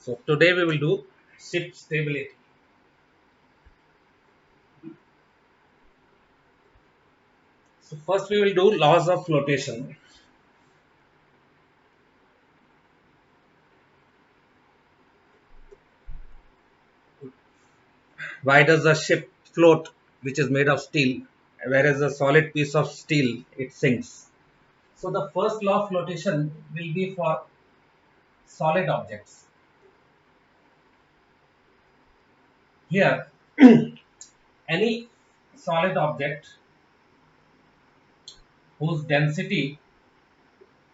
So today we will do ship stability. So first we will do laws of flotation. Why does a ship float which is made of steel, whereas a solid piece of steel it sinks? So the first law of flotation will be for solid objects. Here, any solid object whose density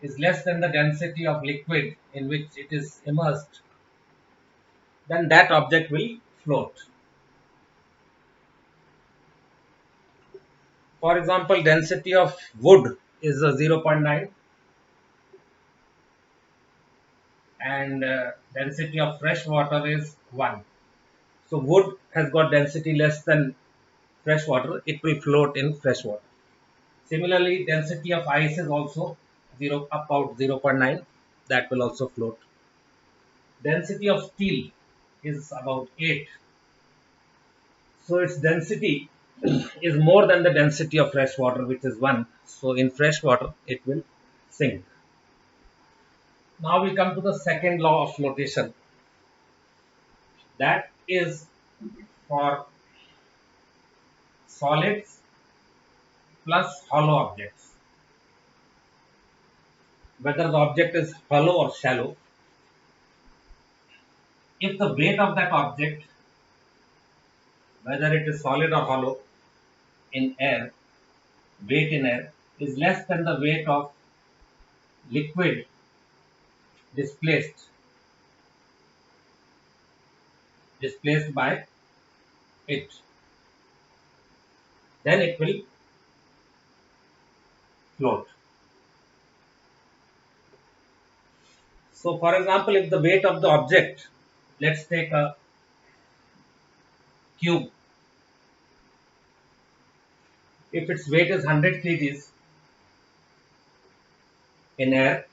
is less than the density of liquid in which it is immersed, then that object will float. For example, density of wood is 0. 0.9 and density of fresh water is 1. So wood has got density less than fresh water, it will float in fresh water. Similarly, density of ice is also 0 about 0. 0.9, that will also float. Density of steel is about 8. So its density is more than the density of fresh water, which is 1. So in fresh water it will sink. Now we come to the second law of flotation. That is for solids plus hollow objects. Whether the object is hollow or shallow, if the weight of that object, whether it is solid or hollow, in air, weight in air, is less than the weight of liquid displaced displaced by it, then it will float. So, for example, if the weight of the object, let's take a cube, if its weight is 100 kgs in air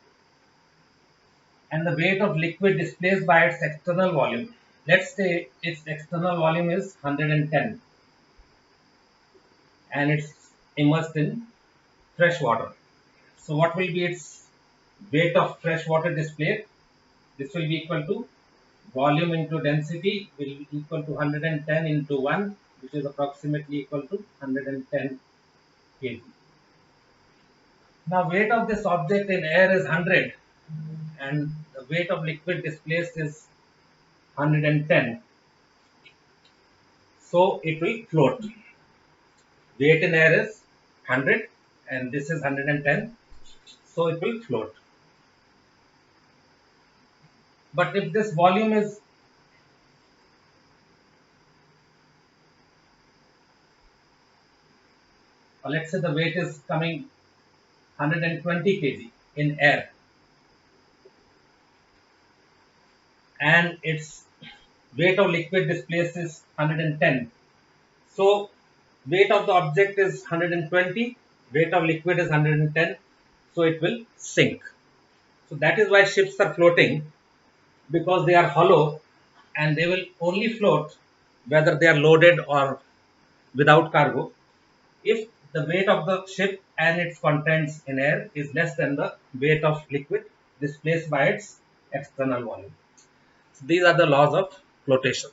and the weight of liquid displaced by its external volume, let's say its external volume is 110 and it's immersed in fresh water. So, what will be its weight of fresh water displaced? This will be equal to volume into density will be equal to 110 into 1, which is approximately equal to 110 kg. Now weight of this object in air is 100 and the weight of liquid displaced is 110. So it will float. Weight in air is 100 and this is 110. So it will float. But if this volume is let's say the weight is coming 120 kg in air and its weight of liquid displaced is 110. So weight of the object is 120, weight of liquid is 110, so it will sink. So that is why ships are floating, because they are hollow and they will only float whether they are loaded or without cargo if the weight of the ship and its contents in air is less than the weight of liquid displaced by its external volume. So these are the laws of flotation.